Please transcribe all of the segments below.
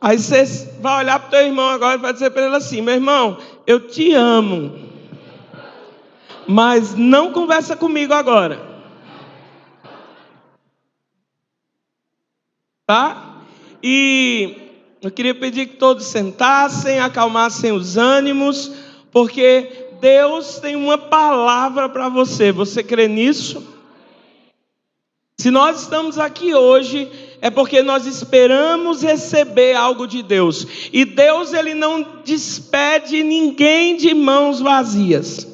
Aí você vai olhar para o teu irmão agora e vai dizer para ele assim: meu irmão, eu te amo, mas não conversa comigo agora, tá? E eu queria pedir que todos sentassem, acalmassem os ânimos, porque Deus tem uma palavra para você. Você crê nisso? Se nós estamos aqui hoje, é porque nós esperamos receber algo de Deus. E Deus, Ele não despede ninguém de mãos vazias.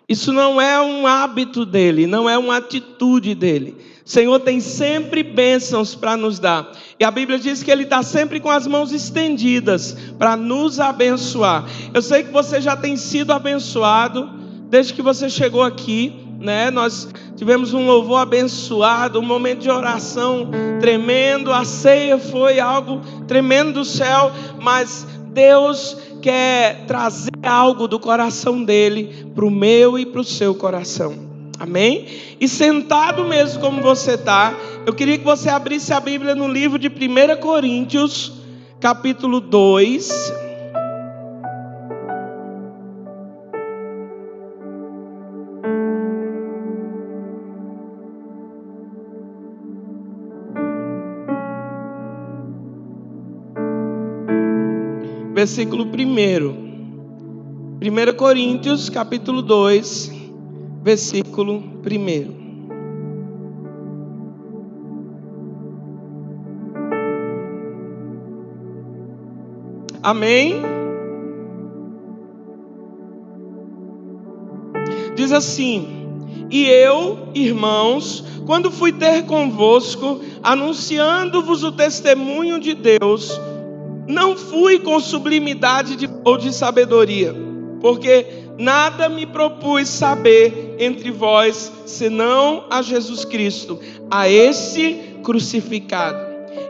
Isso não é um hábito dEle, não é uma atitude dEle. O Senhor tem sempre bênçãos para nos dar. E a Bíblia diz que Ele está sempre com as mãos estendidas para nos abençoar. Eu sei que você já tem sido abençoado desde que você chegou aqui, né? Nós tivemos um louvor abençoado, um momento de oração tremendo. A ceia foi algo tremendo do céu, mas Deus quer trazer algo do coração dele para o meu e para o seu coração. Amém? E sentado mesmo como você está, eu queria que você abrisse a Bíblia no livro de 1 Coríntios, capítulo 2. Versículo 1. 1 Coríntios, capítulo 2, versículo 1. Amém? Diz assim: e eu, irmãos, quando fui ter convosco, anunciando-vos o testemunho de Deus, não fui com sublimidade ou de sabedoria, porque nada me propus saber entre vós, senão a Jesus Cristo, a esse crucificado.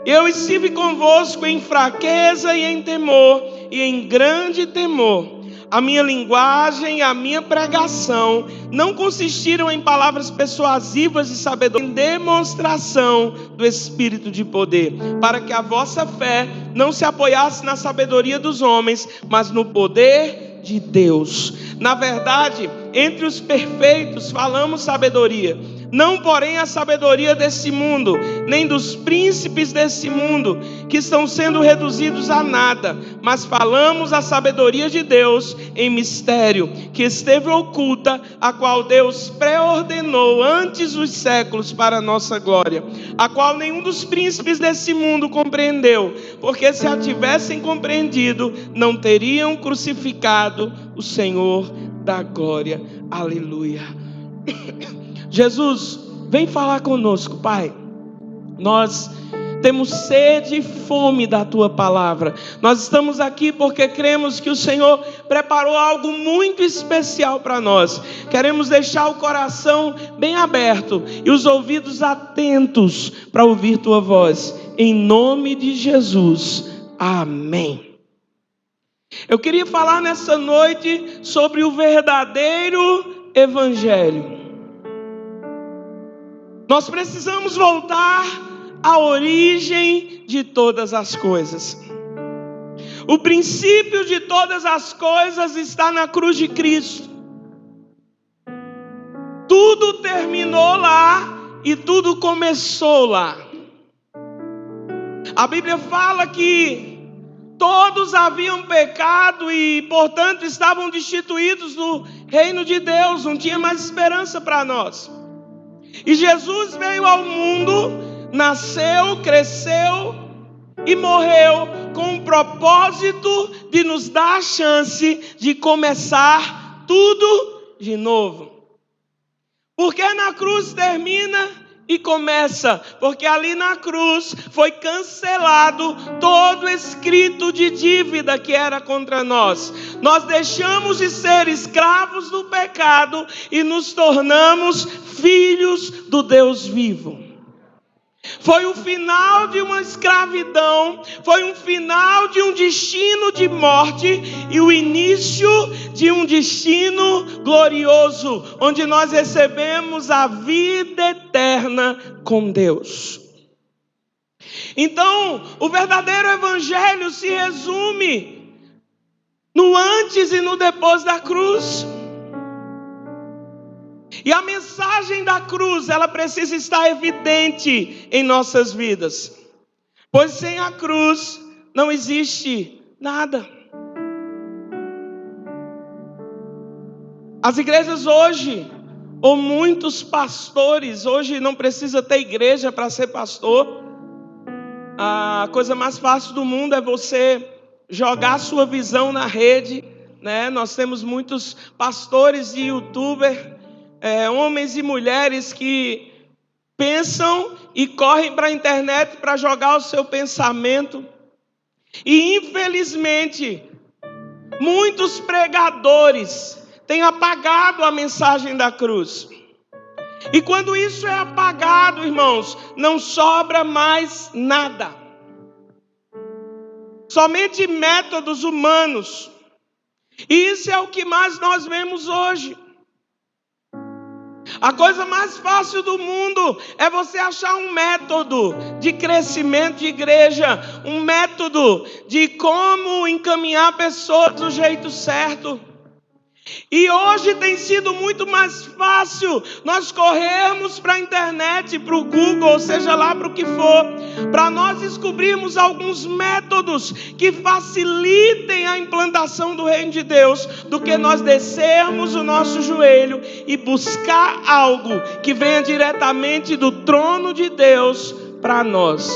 Eu estive convosco em fraqueza e em temor, e em grande temor. A minha linguagem e a minha pregação não consistiram em palavras persuasivas de sabedoria, em demonstração do Espírito de poder, para que a vossa fé não se apoiasse na sabedoria dos homens, mas no poder de Deus. Na verdade, entre os perfeitos falamos sabedoria, não porém a sabedoria desse mundo, nem dos príncipes desse mundo, que estão sendo reduzidos a nada, mas falamos a sabedoria de Deus em mistério, que esteve oculta, a qual Deus pré-ordenou antes dos séculos para a nossa glória, a qual nenhum dos príncipes desse mundo compreendeu, porque se a tivessem compreendido, não teriam crucificado o Senhor da glória. Aleluia. Jesus, vem falar conosco, Pai. Nós temos sede e fome da Tua palavra. Nós estamos aqui porque cremos que o Senhor preparou algo muito especial para nós. Queremos deixar o coração bem aberto e os ouvidos atentos para ouvir Tua voz. Em nome de Jesus. Amém. Eu queria falar nessa noite sobre o verdadeiro Evangelho. Nós precisamos voltar à origem de todas as coisas. O princípio de todas as coisas está na cruz de Cristo. Tudo terminou lá e tudo começou lá. A Bíblia fala que todos haviam pecado e, portanto, estavam destituídos do reino de Deus. Não tinha mais esperança para nós. E Jesus veio ao mundo, nasceu, cresceu e morreu com o propósito de nos dar a chance de começar tudo de novo. Porque na cruz termina e começa, porque ali na cruz foi cancelado todo escrito de dívida que era contra nós. Nós deixamos de ser escravos do pecado e nos tornamos filhos do Deus vivo. Foi o final de uma escravidão, foi um final de um destino de morte e o início de um destino glorioso, onde nós recebemos a vida eterna com Deus. Então, o verdadeiro evangelho se resume no antes e no depois da cruz. E a mensagem da cruz, ela precisa estar evidente em nossas vidas. Pois sem a cruz não existe nada. As igrejas hoje, ou muitos pastores, hoje não precisa ter igreja para ser pastor. A coisa mais fácil do mundo é você jogar sua visão na rede, né? Nós temos muitos pastores e youtubers, homens e mulheres que pensam e correm para a internet para jogar o seu pensamento. E infelizmente, muitos pregadores têm apagado a mensagem da cruz. E quando isso é apagado, irmãos, não sobra mais nada. Somente métodos humanos. E isso é o que mais nós vemos hoje. A coisa mais fácil do mundo é você achar um método de crescimento de igreja, um método de como encaminhar pessoas do jeito certo. E hoje tem sido muito mais fácil nós corrermos para a internet, para o Google, ou seja lá para o que for, para nós descobrirmos alguns métodos que facilitem a implantação do reino de Deus, do que nós descermos o nosso joelho e buscar algo que venha diretamente do trono de Deus para nós.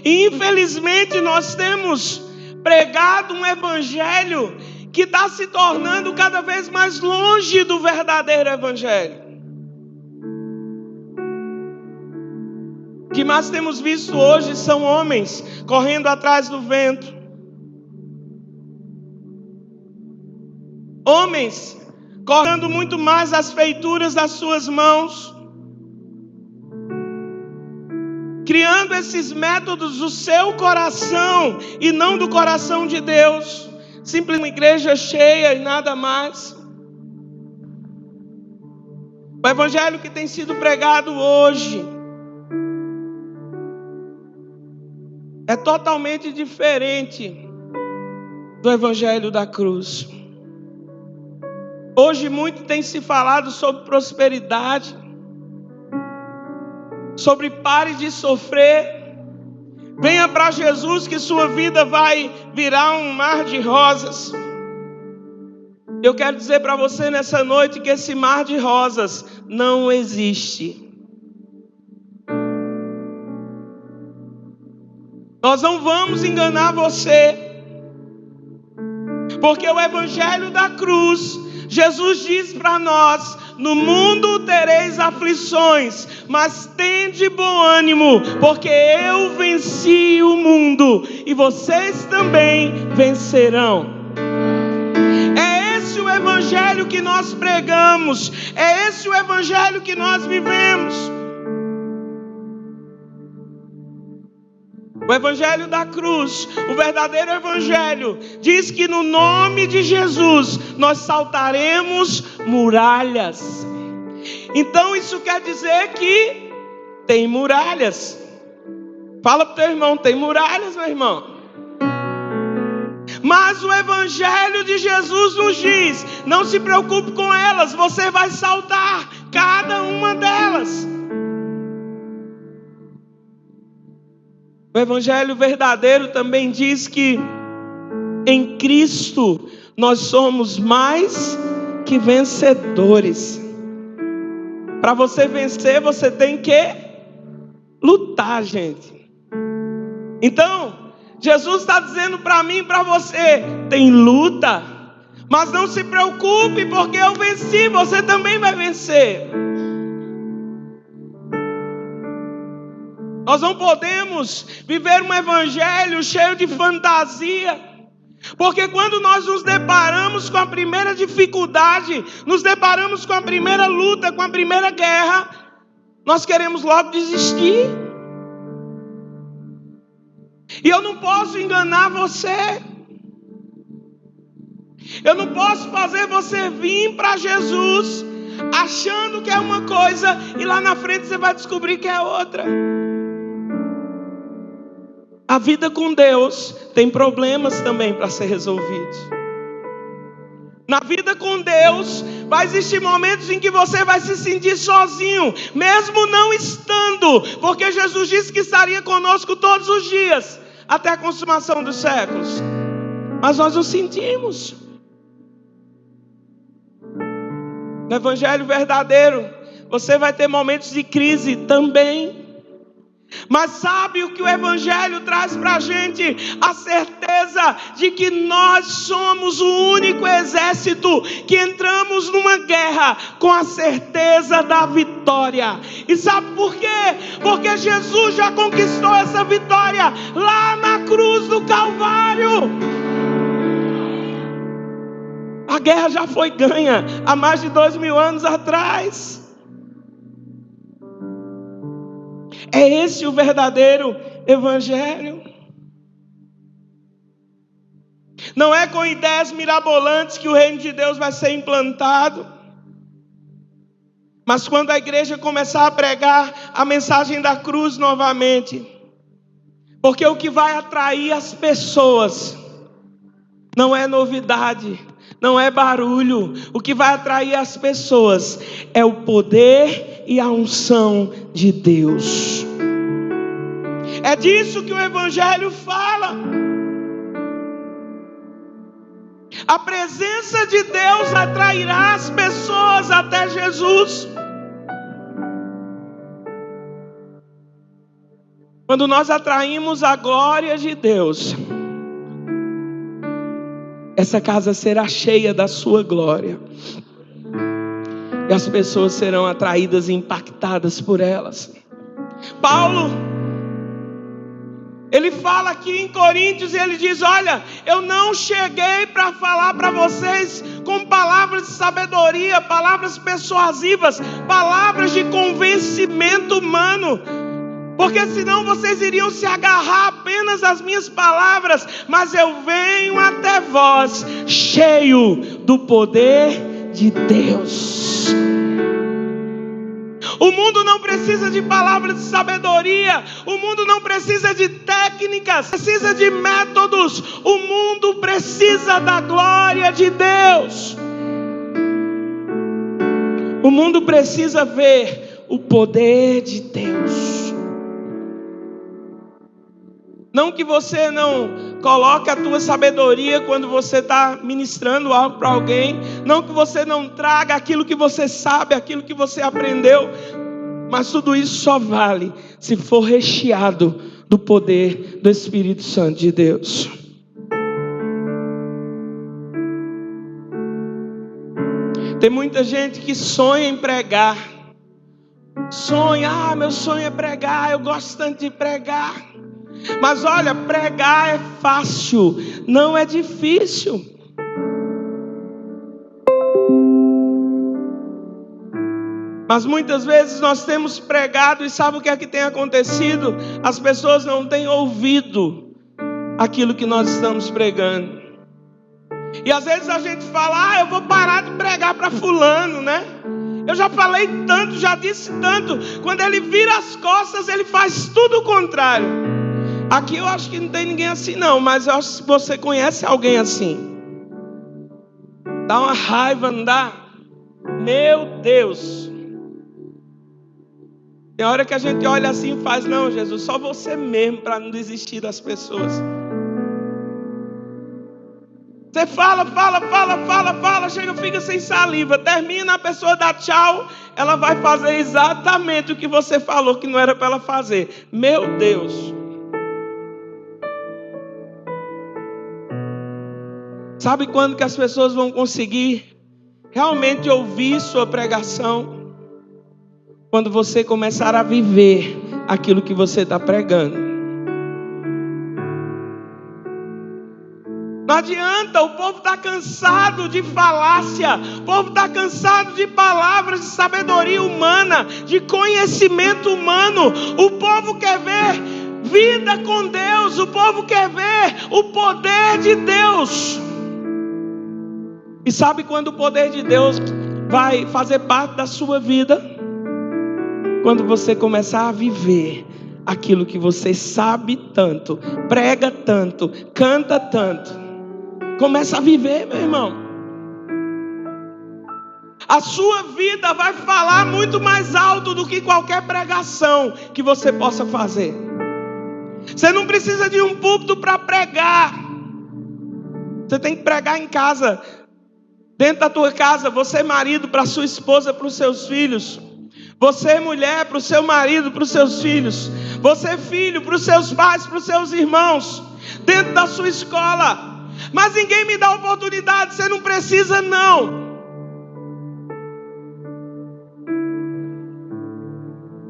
E infelizmente nós temos pregado um evangelho que está se tornando cada vez mais longe do verdadeiro evangelho. O que mais temos visto hoje são homens correndo atrás do vento. Homens correndo muito mais as feituras das suas mãos, criando esses métodos do seu coração e não do coração de Deus. Simplesmente uma igreja cheia e nada mais. O evangelho que tem sido pregado hoje é totalmente diferente do evangelho da cruz. Hoje muito tem se falado sobre prosperidade, sobre pare de sofrer, venha para Jesus que sua vida vai virar um mar de rosas. Eu quero dizer para você nessa noite que esse mar de rosas não existe. Nós não vamos enganar você, porque o evangelho da cruz, Jesus diz para nós: no mundo tereis aflições, mas tende bom ânimo, porque eu venci o mundo e vocês também vencerão. É esse o evangelho que nós pregamos, é esse o evangelho que nós vivemos. O evangelho da cruz, o verdadeiro evangelho, diz que no nome de Jesus nós saltaremos muralhas. Então isso quer dizer que tem muralhas. Fala para o teu irmão, tem muralhas, meu irmão. Mas o evangelho de Jesus nos diz: não se preocupe com elas, você vai saltar cada uma delas. O evangelho verdadeiro também diz que em Cristo nós somos mais que vencedores. Para você vencer, você tem que lutar, gente. Então, Jesus está dizendo para mim e para você: tem luta, mas não se preocupe, porque eu venci, você também vai vencer. Nós não podemos viver um evangelho cheio de fantasia, porque quando nós nos deparamos com a primeira dificuldade, nos deparamos com a primeira luta, com a primeira guerra, nós queremos logo desistir. E eu não posso enganar você. Eu não posso fazer você vir para Jesus achando que é uma coisa e lá na frente você vai descobrir que é outra. A vida com Deus tem problemas também para ser resolvidos. Na vida com Deus vai existir momentos em que você vai se sentir sozinho, mesmo não estando, porque Jesus disse que estaria conosco todos os dias, até a consumação dos séculos. Mas nós o sentimos. No Evangelho verdadeiro, você vai ter momentos de crise também. Mas sabe o que o Evangelho traz para a gente? A certeza de que nós somos o único exército que entramos numa guerra com a certeza da vitória. E sabe por quê? Porque Jesus já conquistou essa vitória lá na cruz do Calvário. A guerra já foi ganha há mais de 2000 anos atrás. É esse o verdadeiro Evangelho. Não é com ideias mirabolantes que o reino de Deus vai ser implantado. Mas quando a igreja começar a pregar a mensagem da cruz novamente. Porque o que vai atrair as pessoas não é novidade, não é barulho. O que vai atrair as pessoas é o poder e a unção de Deus. É disso que o Evangelho fala. A presença de Deus atrairá as pessoas até Jesus. Quando nós atraímos a glória de Deus, essa casa será cheia da sua glória. E as pessoas serão atraídas e impactadas por elas. Paulo, ele fala aqui em Coríntios e ele diz: olha, eu não cheguei para falar para vocês com palavras de sabedoria, palavras persuasivas, palavras de convencimento humano. Porque senão vocês iriam se agarrar apenas às minhas palavras. Mas eu venho até vós cheio do poder de Deus. O mundo não precisa de palavras de sabedoria. O mundo não precisa de técnicas. Precisa de métodos. O mundo precisa da glória de Deus. O mundo precisa ver o poder de Deus. Não que você não coloque a tua sabedoria quando você está ministrando algo para alguém. Não que você não traga aquilo que você sabe, aquilo que você aprendeu. Mas tudo isso só vale se for recheado do poder do Espírito Santo de Deus. Tem muita gente que sonha em pregar. Sonha, meu sonho é pregar, eu gosto tanto de pregar. Mas olha, pregar é fácil, não é difícil. Mas muitas vezes nós temos pregado e sabe o que é que tem acontecido? As pessoas não têm ouvido aquilo que nós estamos pregando. E às vezes a gente fala, eu vou parar de pregar para fulano, né? Eu já falei tanto, já disse tanto. Quando ele vira as costas, ele faz tudo o contrário. Aqui eu acho que não tem ninguém assim não, mas eu acho que você conhece alguém assim. Dá uma raiva, não dá? Meu Deus. Tem hora que a gente olha assim e faz, não, Jesus, só você mesmo para não desistir das pessoas. Você fala, chega, fica sem saliva, termina, a pessoa dá tchau, ela vai fazer exatamente o que você falou que não era para ela fazer. Meu Deus. Sabe quando que as pessoas vão conseguir realmente ouvir sua pregação? Quando você começar a viver aquilo que você está pregando. Não adianta, o povo está cansado de falácia, o povo está cansado de palavras de sabedoria humana, de conhecimento humano. O povo quer ver vida com Deus, o povo quer ver o poder de Deus. E sabe quando o poder de Deus vai fazer parte da sua vida quando você começar a viver aquilo que você sabe tanto, prega tanto, canta tanto. Começa a viver, meu irmão. A sua vida vai falar muito mais alto do que qualquer pregação que você possa fazer. Você não precisa de um púlpito para pregar. Você tem que pregar em casa, dentro da tua casa. Você marido para sua esposa, para os seus filhos. Você mulher para o seu marido, para os seus filhos. Você filho para os seus pais, para os seus irmãos. Dentro da sua escola. Mas ninguém me dá oportunidade. Você não precisa não.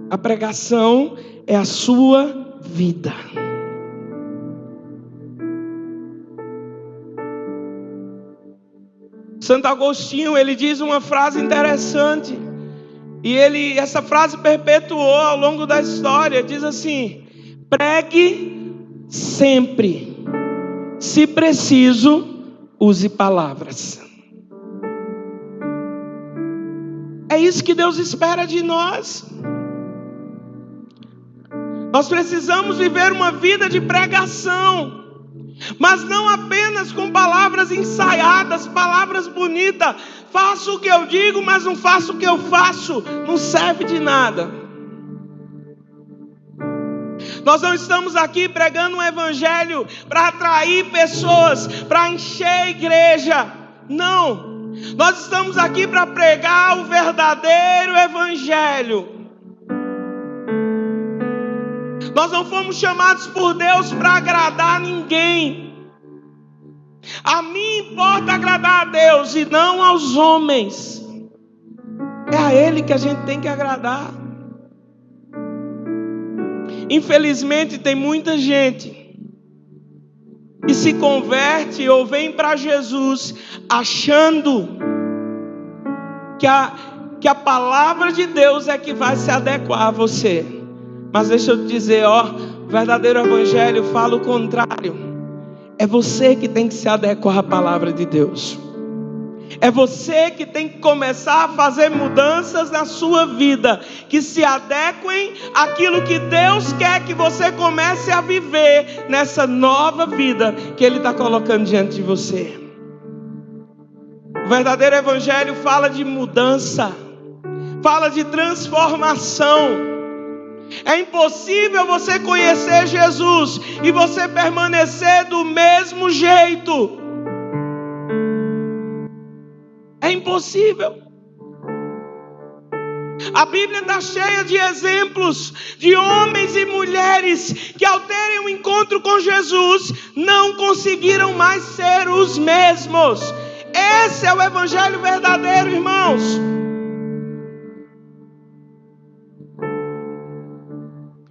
A pregação é a sua vida. Santo Agostinho, ele diz uma frase interessante. E essa frase perpetuou ao longo da história. Diz assim: pregue sempre. Se preciso, use palavras. É isso que Deus espera de nós. Nós precisamos viver uma vida de pregação, mas não apenas com palavras ensaiadas, palavras bonitas. Faço o que eu digo, mas não faço o que eu faço. Não serve de nada. Nós não estamos aqui pregando um evangelho para atrair pessoas, para encher a igreja. Não. Nós estamos aqui para pregar o verdadeiro evangelho. Nós não fomos chamados por Deus para agradar ninguém. A mim importa agradar a Deus e não aos homens. É a Ele que a gente tem que agradar. Infelizmente tem muita gente que se converte ou vem para Jesus achando que a palavra de Deus é que vai se adequar a você. Mas deixa eu te dizer, o verdadeiro evangelho fala o contrário. É você que tem que se adequar à palavra de Deus. É você que tem que começar a fazer mudanças na sua vida, que se adequem àquilo que Deus quer que você comece a viver nessa nova vida que Ele está colocando diante de você. O verdadeiro evangelho fala de mudança, fala de transformação. É impossível você conhecer Jesus e você permanecer do mesmo jeito. É impossível. A Bíblia está cheia de exemplos de homens e mulheres que, ao terem um encontro com Jesus, não conseguiram mais ser os mesmos. Esse é o evangelho verdadeiro, irmãos.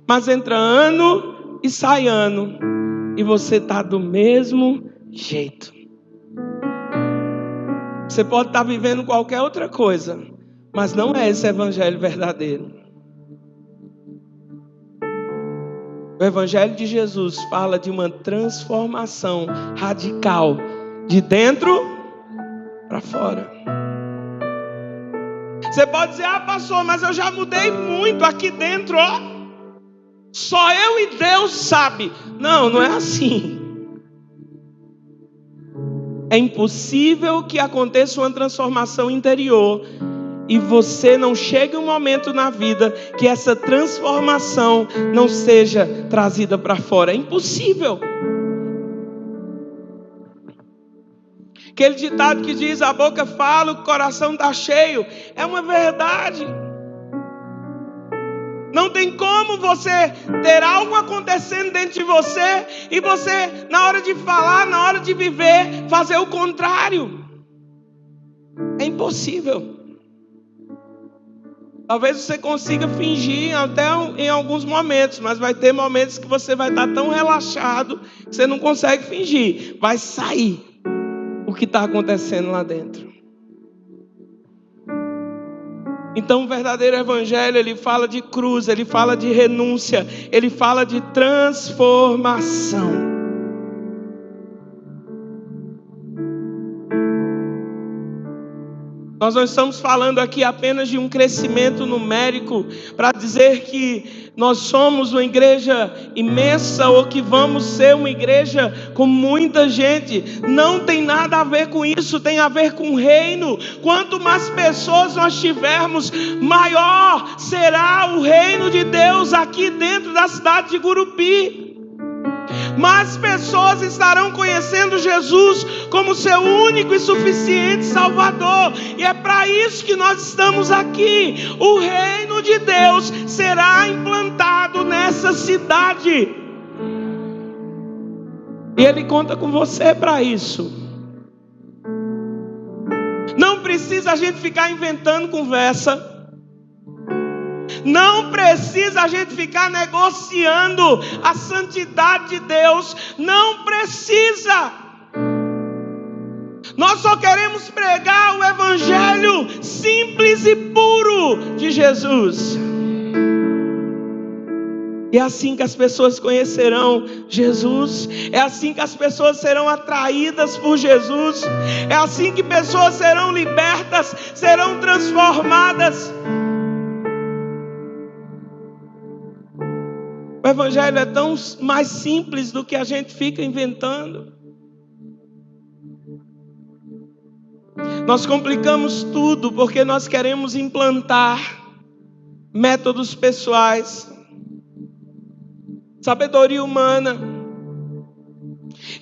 Mas entra ano e sai ano, e você está do mesmo jeito. Você pode estar vivendo qualquer outra coisa, mas não é esse evangelho verdadeiro. O evangelho de Jesus fala de uma transformação radical, de dentro para fora. Você pode dizer, pastor, mas eu já mudei muito aqui dentro, só eu e Deus sabe. Não, não é assim. É impossível que aconteça uma transformação interior e você não chegue um momento na vida que essa transformação não seja trazida para fora. É impossível. Aquele ditado que diz, a boca fala, o coração está cheio, é uma verdade. Não tem como você ter algo acontecendo dentro de você e você, na hora de falar, na hora de viver, fazer o contrário. É impossível. Talvez você consiga fingir até em alguns momentos, mas vai ter momentos que você vai estar tão relaxado que você não consegue fingir. Vai sair o que está acontecendo lá dentro. Então o verdadeiro evangelho, ele fala de cruz, ele fala de renúncia, ele fala de transformação. Nós não estamos falando aqui apenas de um crescimento numérico para dizer que nós somos uma igreja imensa ou que vamos ser uma igreja com muita gente. Não tem nada a ver com isso, tem a ver com o reino. Quanto mais pessoas nós tivermos, maior será o reino de Deus aqui dentro da cidade de Gurupi. Mais pessoas estarão conhecendo Jesus como seu único e suficiente Salvador. E é para isso que nós estamos aqui. O reino de Deus será implantado nessa cidade. E Ele conta com você para isso. Não precisa a gente ficar inventando conversa. Não precisa a gente ficar negociando a santidade de Deus. Não precisa. Nós só queremos pregar o evangelho simples e puro de Jesus. E é assim que as pessoas conhecerão Jesus. É assim que as pessoas serão atraídas por Jesus. É assim que pessoas serão libertas, serão transformadas. O evangelho é tão mais simples do que a gente fica inventando. Nós complicamos tudo porque nós queremos implantar métodos pessoais, sabedoria humana,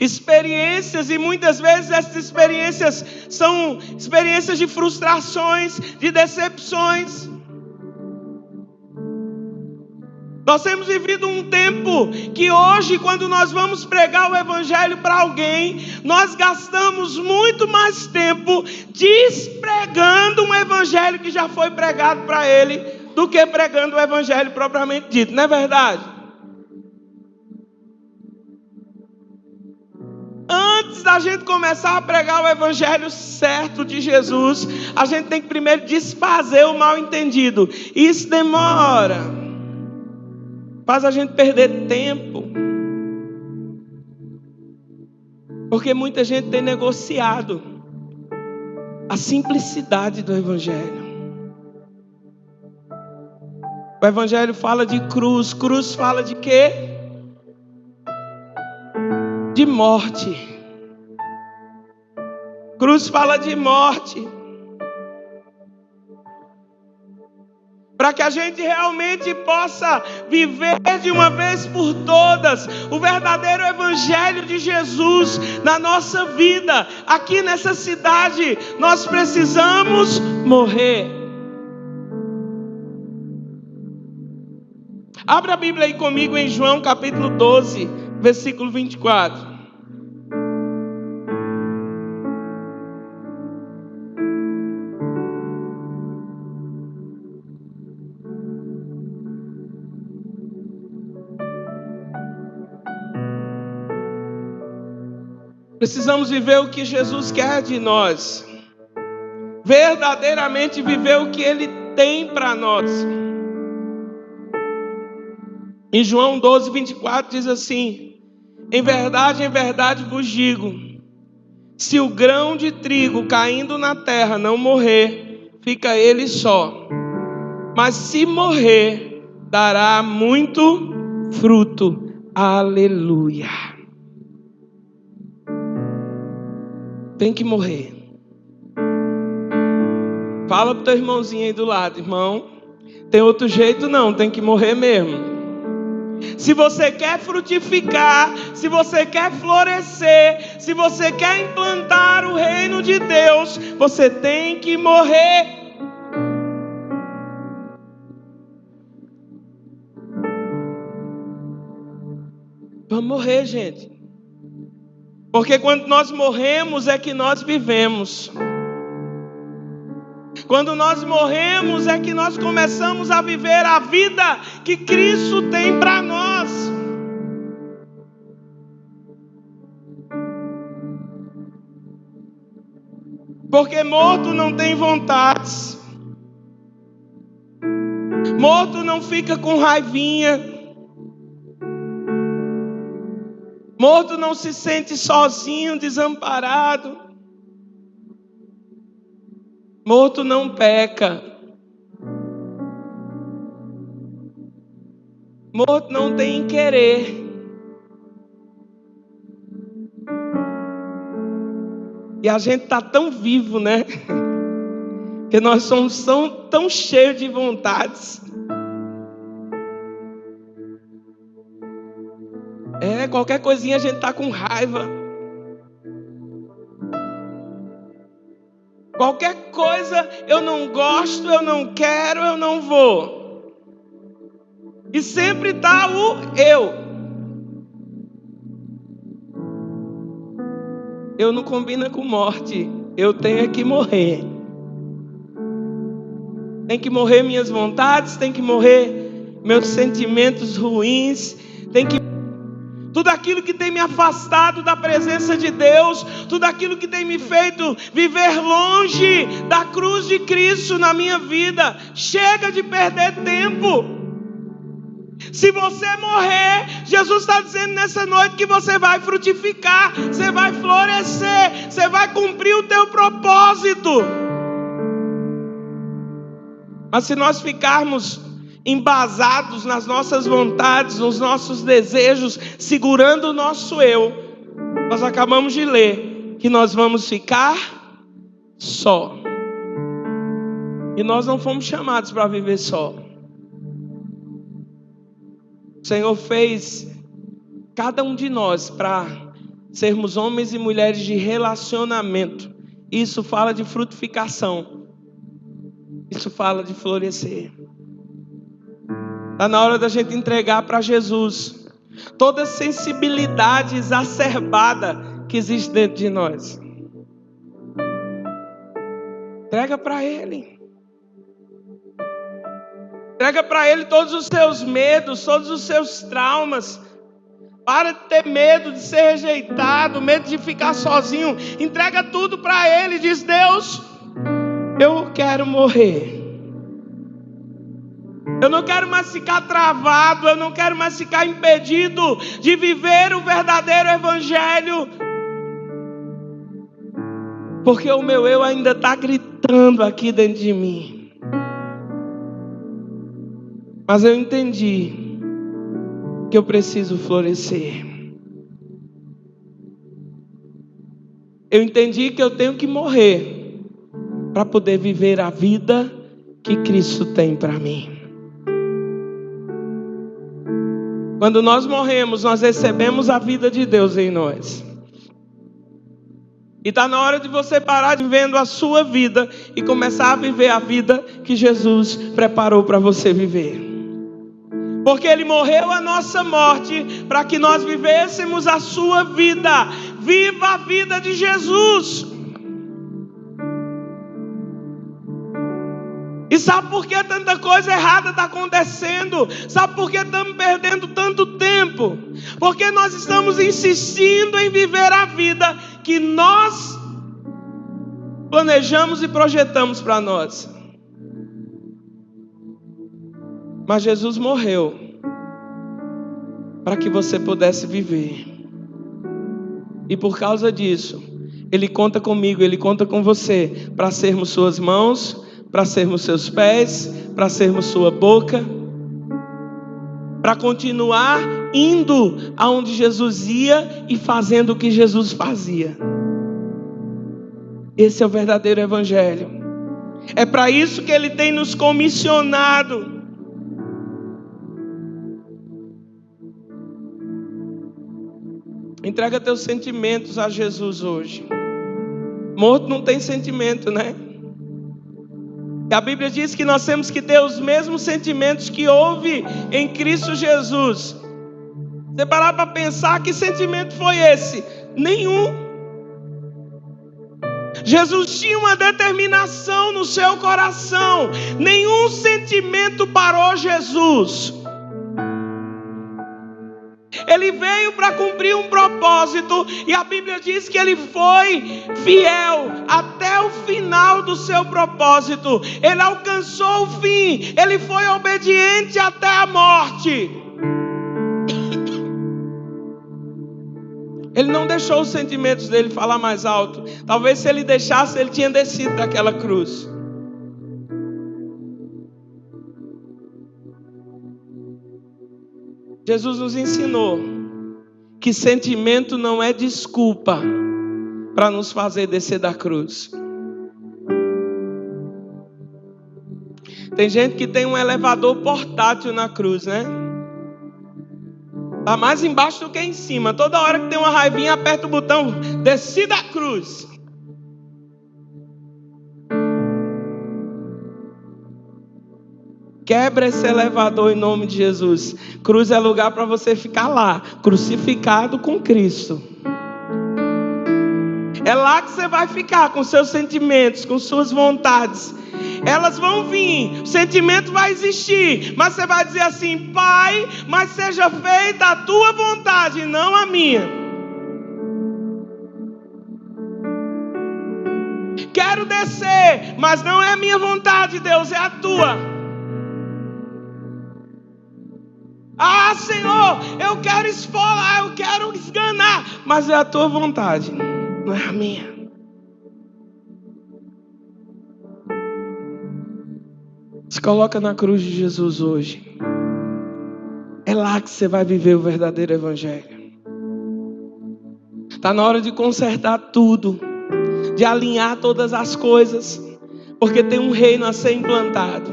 experiências, e muitas vezes essas experiências são experiências de frustrações, de decepções. Nós temos vivido um tempo que hoje, quando nós vamos pregar o evangelho para alguém, nós gastamos muito mais tempo despregando um evangelho que já foi pregado para ele, do que pregando o evangelho propriamente dito, não é verdade? Antes da gente começar a pregar o evangelho certo de Jesus, a gente tem que primeiro desfazer o mal entendido. Isso demora. Faz a gente perder tempo. Porque muita gente tem negociado a simplicidade do evangelho. O evangelho fala de cruz. Cruz fala de quê? De morte. Cruz fala de morte. Para que a gente realmente possa viver de uma vez por todas o verdadeiro evangelho de Jesus na nossa vida, aqui nessa cidade, nós precisamos morrer. Abra a Bíblia aí comigo em João capítulo 12, versículo 24. Precisamos viver o que Jesus quer de nós. Verdadeiramente viver o que Ele tem para nós. Em João 12, 24 diz assim: em verdade vos digo, se o grão de trigo caindo na terra não morrer, fica ele só. Mas se morrer, dará muito fruto. Aleluia. Tem que morrer. Fala pro teu irmãozinho aí do lado: irmão, tem outro jeito não, tem que morrer mesmo. Se você quer frutificar, se você quer florescer, se você quer implantar o reino de Deus, você tem que morrer. Vamos morrer, gente. Porque quando nós morremos é que nós vivemos. Quando nós morremos é que nós começamos a viver a vida que Cristo tem para nós. Porque morto não tem vontades. Morto não fica com raivinha. Morto não se sente sozinho, desamparado. Morto não peca. Morto não tem querer. E a gente está tão vivo, né? Que nós somos tão cheios de vontades. Qualquer coisinha a gente está com raiva. Qualquer coisa eu não gosto, eu não quero, eu não vou. E sempre está o eu. Eu não combina com morte. Eu tenho que morrer. Tem que morrer minhas vontades, tem que morrer meus sentimentos ruins, tudo aquilo que tem me afastado da presença de Deus, tudo aquilo que tem me feito viver longe da cruz de Cristo na minha vida. Chega de perder tempo. Se você morrer, Jesus está dizendo nessa noite que você vai frutificar, você vai florescer, você vai cumprir o teu propósito. Mas se nós ficarmos embasados nas nossas vontades, nos nossos desejos, segurando o nosso eu, nós acabamos de ler que nós vamos ficar só. E nós não fomos chamados para viver só. O Senhor fez cada um de nós para sermos homens e mulheres de relacionamento. Isso fala de frutificação. Isso fala de florescer. Está na hora da gente entregar para Jesus toda a sensibilidade exacerbada que existe dentro de nós. Entrega para Ele. Entrega para Ele todos os seus medos, todos os seus traumas. Para de ter medo de ser rejeitado, medo de ficar sozinho. Entrega tudo para Ele. Diz: Deus, eu quero morrer. Eu não quero mais ficar travado, eu não quero mais ficar impedido de viver o verdadeiro evangelho. Porque o meu eu ainda está gritando aqui dentro de mim. Mas eu entendi que eu preciso florescer. Eu entendi que eu tenho que morrer para poder viver a vida que Cristo tem para mim. Quando nós morremos, nós recebemos a vida de Deus em nós. E está na hora de você parar de vivendo a sua vida e começar a viver a vida que Jesus preparou para você viver. Porque Ele morreu a nossa morte para que nós vivêssemos a sua vida. Viva a vida de Jesus. E sabe por que tanta coisa errada está acontecendo? Sabe por que estamos perdendo tanto tempo? Porque nós estamos insistindo em viver a vida que nós planejamos e projetamos para nós. Mas Jesus morreu para que você pudesse viver. E por causa disso, Ele conta comigo, Ele conta com você, para sermos suas mãos, para sermos seus pés, para sermos sua boca, para continuar indo aonde Jesus ia e fazendo o que Jesus fazia. Esse é o verdadeiro evangelho. É para isso que Ele tem nos comissionado. Entrega teus sentimentos a Jesus hoje. Morto não tem sentimento, né? A Bíblia diz que nós temos que ter os mesmos sentimentos que houve em Cristo Jesus. Você parar para pensar, que sentimento foi esse? Nenhum. Jesus tinha uma determinação no seu coração. Nenhum sentimento parou Jesus. Ele veio para cumprir um propósito, e a Bíblia diz que Ele foi fiel até o final do seu propósito. Ele alcançou o fim, Ele foi obediente até a morte. Ele não deixou os sentimentos dele falar mais alto. Talvez se ele deixasse, ele tinha descido daquela cruz. Jesus nos ensinou que sentimento não é desculpa para nos fazer descer da cruz. Tem gente que tem um elevador portátil na cruz, né? Tá mais embaixo do que em cima. Toda hora que tem uma raivinha, aperta o botão, desci da cruz. Quebra esse elevador em nome de Jesus. Cruz é lugar para você ficar lá, crucificado com Cristo. É lá que você vai ficar com seus sentimentos, com suas vontades. Elas vão vir, o sentimento vai existir, mas você vai dizer assim: Pai, mas seja feita a tua vontade, não a minha. Quero descer, mas não é a minha vontade, Deus, é a tua. Ah, Senhor, eu quero esfolar, eu quero esganar, mas é a tua vontade, não é a minha. Se coloca na cruz de Jesus hoje. É lá que você vai viver o verdadeiro evangelho. Está na hora de consertar tudo, de alinhar todas as coisas, porque tem um reino a ser implantado,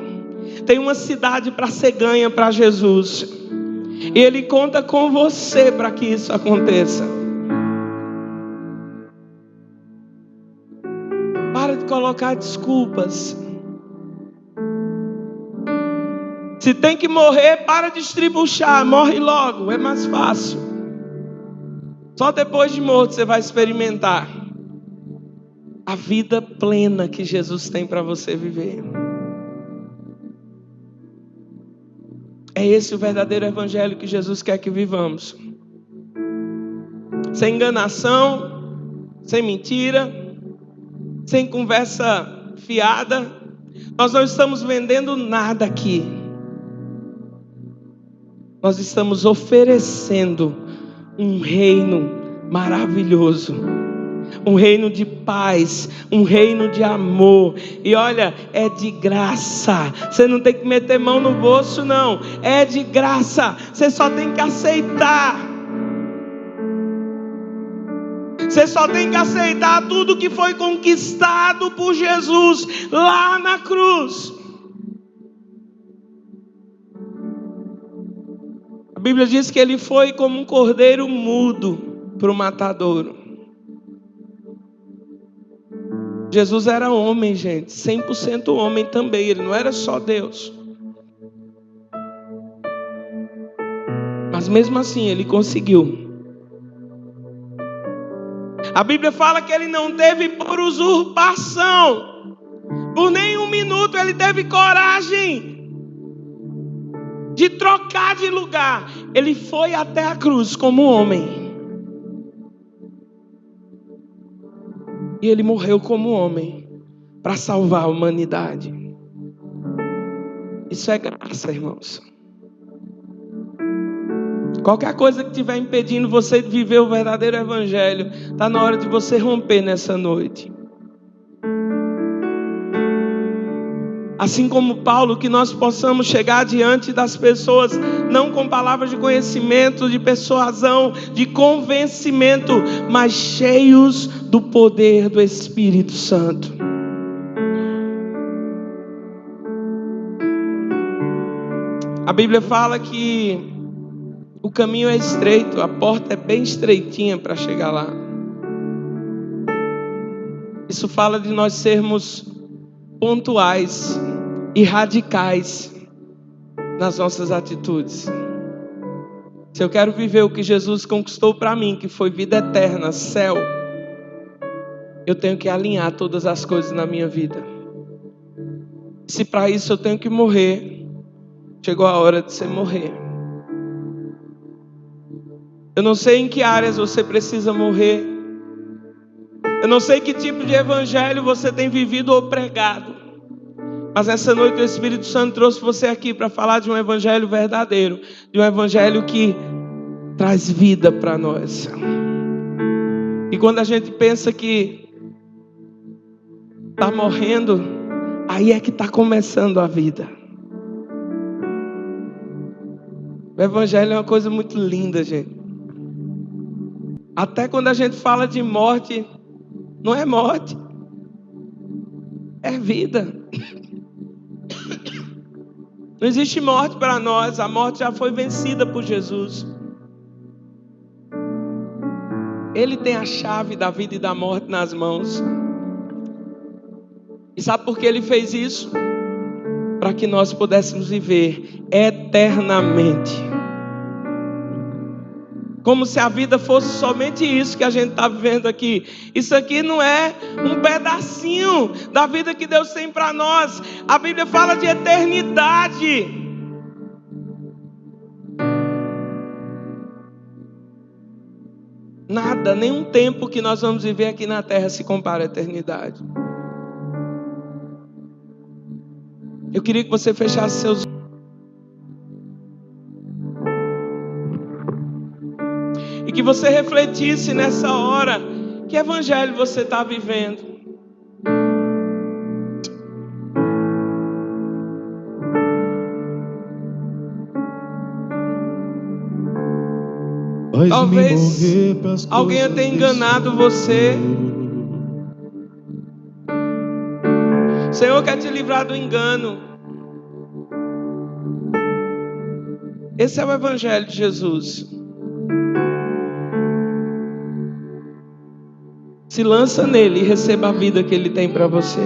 tem uma cidade para ser ganha para Jesus, e Ele conta com você para que isso aconteça. Para de colocar desculpas. Se tem que morrer, para de estribuchar, morre logo, é mais fácil. Só depois de morto você vai experimentar a vida plena que Jesus tem para você viver. É esse o verdadeiro evangelho que Jesus quer que vivamos. Sem enganação, sem mentira, sem conversa fiada. Nós não estamos vendendo nada aqui. Nós estamos oferecendo um reino maravilhoso, um reino de paz, um reino de amor. E olha, é de graça. Você não tem que meter mão no bolso, não. É de graça. Você só tem que aceitar. Você só tem que aceitar tudo que foi conquistado por Jesus lá na cruz. A Bíblia diz que ele foi como um cordeiro mudo para o matadouro. Jesus era homem, gente, 100% homem também, ele não era só Deus. Mas mesmo assim ele conseguiu. A Bíblia fala que ele não teve por usurpação. Por nenhum minuto ele teve coragem de trocar de lugar. Ele foi até a cruz como homem. E ele morreu como homem para salvar a humanidade. Isso é graça, irmãos. Qualquer coisa que estiver impedindo você de viver o verdadeiro evangelho, está na hora de você romper nessa noite. Assim como Paulo, que nós possamos chegar diante das pessoas, não com palavras de conhecimento, de persuasão, de convencimento, mas cheios do poder do Espírito Santo. A Bíblia fala que o caminho é estreito, a porta é bem estreitinha para chegar lá. Isso fala de nós sermos pontuais e radicais nas nossas atitudes. Se eu quero viver o que Jesus conquistou para mim, que foi vida eterna, céu, eu tenho que alinhar todas as coisas na minha vida. Se para isso eu tenho que morrer, chegou a hora de você morrer. Eu não sei em que áreas você precisa morrer. Eu não sei que tipo de evangelho você tem vivido ou pregado. Mas essa noite o Espírito Santo trouxe você aqui para falar de um evangelho verdadeiro. De um evangelho que traz vida para nós. E quando a gente pensa que está morrendo, aí é que está começando a vida. O evangelho é uma coisa muito linda, gente. Até quando a gente fala de morte, não é morte, é vida. Não existe morte para nós, a morte já foi vencida por Jesus. Ele tem a chave da vida e da morte nas mãos. E sabe por que ele fez isso? Para que nós pudéssemos viver eternamente. Como se a vida fosse somente isso que a gente está vivendo aqui. Isso aqui não é um pedacinho da vida que Deus tem para nós. A Bíblia fala de eternidade. Nada, nenhum tempo que nós vamos viver aqui na terra se compara à eternidade. Eu queria que você fechasse seus olhos. E que você refletisse nessa hora, que evangelho você está vivendo? Talvez alguém tenha enganado você. O Senhor quer te livrar do engano. Esse é o evangelho de Jesus. Se lança nele e receba a vida que ele tem para você.